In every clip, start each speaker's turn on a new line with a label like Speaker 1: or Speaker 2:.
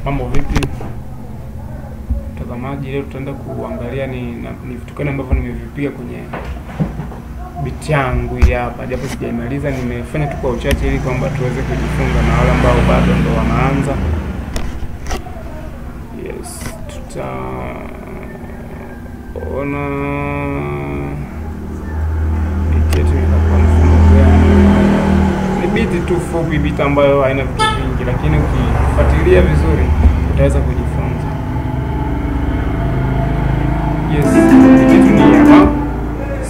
Speaker 1: Mambo vipi mtazamaji? Leo tutaenda kuangalia ni vitu gani ambavyo nimevipiga kwenye beat yangu hapa, japo sijaimaliza. Nimefanya tu kwa uchache ili kwamba tuweze kujifunza na wale ambao bado ndo wanaanza. Yes, tutaona beat yetu inakuwa ni beat tu fupi, beat ambayo haina vitu vingi, lakini ukifuatilia vizuri utaweza kujifunza. Yes, beat ni hapa.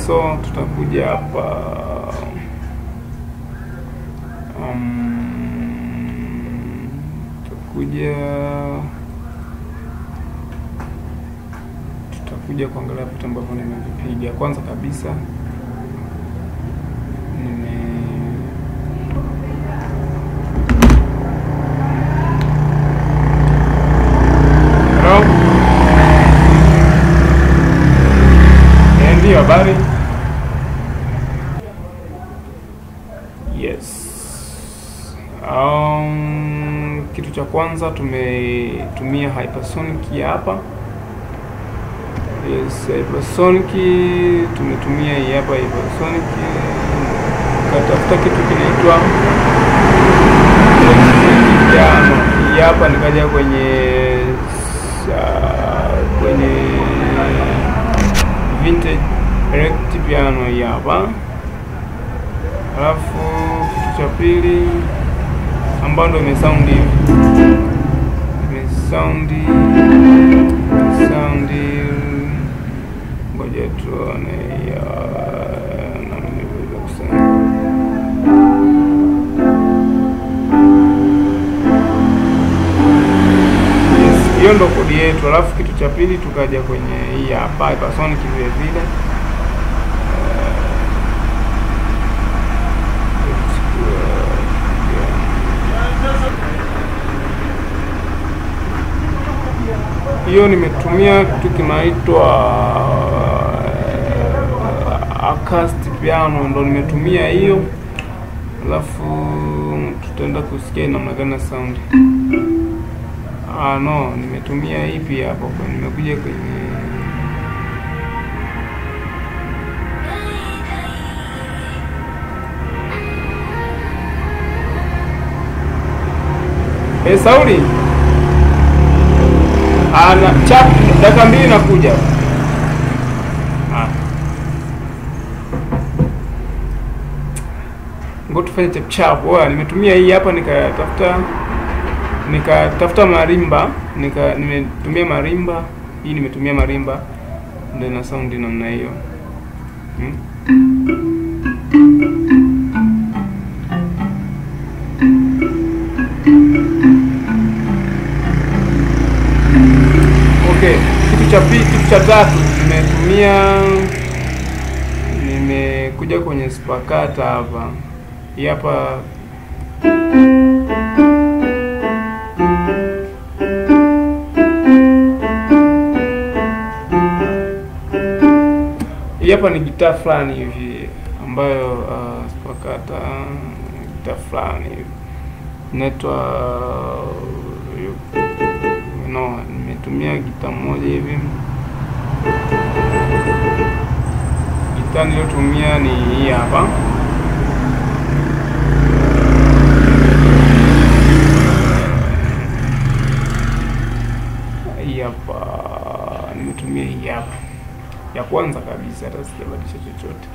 Speaker 1: So tutakuja hapa tutakuja kuangalia vitu ambavyo nimevipiga. Kwanza kabisa ndio habari. Yes. Kitu cha kwanza tumetumia hypersonic hapa. Yes, hypersonic tumetumia hii hapa hypersonic. Katafuta kitu kinaitwa piano. Hii hapa nikaja kwenye vintage electric piano hii hapa. Alafu kitu cha pili ambayo ndio imesound hivi, ngoja tuone na nimeweza kusema. Yes, hiyo ndo kodi yetu. Alafu kitu cha pili tukaja kwenye hii hapa hypersonic vile vile. Hiyo nimetumia kitu kinaitwa acoustic piano, ndo nimetumia hiyo. Alafu tutaenda kusikia namna gani sound. No, nimetumia ipi hapo kwa nimekuja kwenye Sauli. Ana chap dakika 2 nakuja. Ngoja tufanye chap chap. Nimetumia hii hapa nikatafuta marimba, nimetumia marimba. Hii nimetumia marimba ndio ina sound namna hiyo. Okay, kitu cha tatu nimekuja kwenye spakata hapa. Hii hapa ni gitaa fulani hivi ambayo spakata gitaa fulani hivi inaitwa nimetumia gitaa moja hivi. Gitaa niliyotumia ni hii hapa. Hii hapa nimetumia hii hapa ya kwanza kabisa, hata sijabadilisha chochote.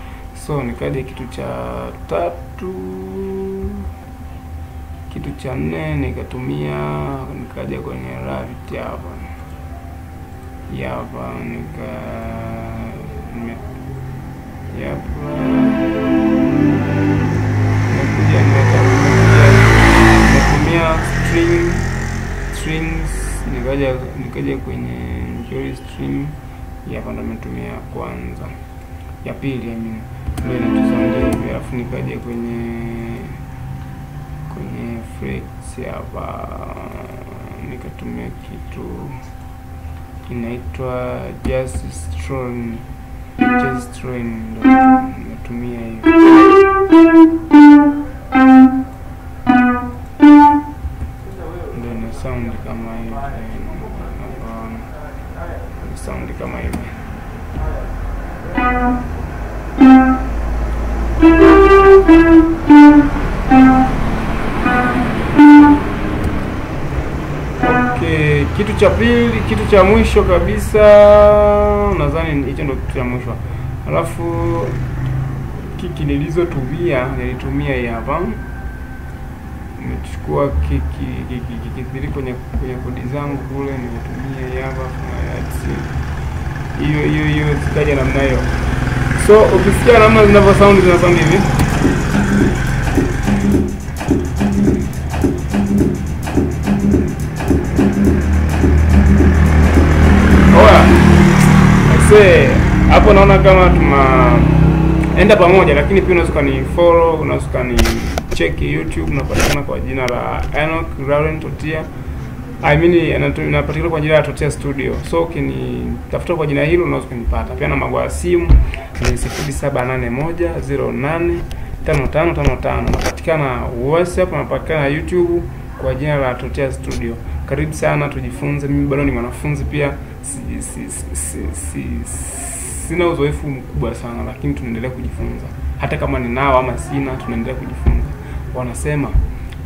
Speaker 1: So nikaja kitu cha tatu, kitu cha 4 nikaja kwenye Revit hapa. Hapa nimetumia strings, nikaja kwenye Joy string. Hapa ndo nimetumia kwanza, ya pili ndio inatusaidia hivi. Alafu nikaja kwenye flex hapa, nikatumia kitu inaitwa Jazz String, ndio nimetumia hiyo. Ndio sound kama hivi, sound kama hivi. Okay, kitu cha pili, kitu cha mwisho kabisa, nadhani hicho ndio kitu cha mwisho. Alafu kiki nilizotumia, nilitumia hii hapa. Nimechukua kiki kwenye kodi zangu kule, nimetumia hii hapa hiyo zikaja namna hiyo. So ukisikia namna zinavyo sound, zina sound hivi. Hapo naona kama tunaenda pamoja, lakini pia unaweza kani follow, unaweza kani check YouTube, unapatikana kwa jina la Enoch Laurent Totia. Inapatikana kwa jina la Totia Studio. So ukinitafuta kwa jina hilo unaweza kunipata. Pia namba ya simu ni 0781085555. Napatikana WhatsApp, napatikana YouTube kwa jina la Totia Studio. Karibu sana tujifunze. Mimi bado ni mwanafunzi pia, sina uzoefu mkubwa sana, lakini tunaendelea kujifunza. Hata kama ninao ama sina, tunaendelea kujifunza. Wanasema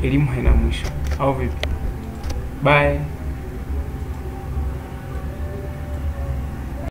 Speaker 1: elimu haina mwisho, au vipi? Bye.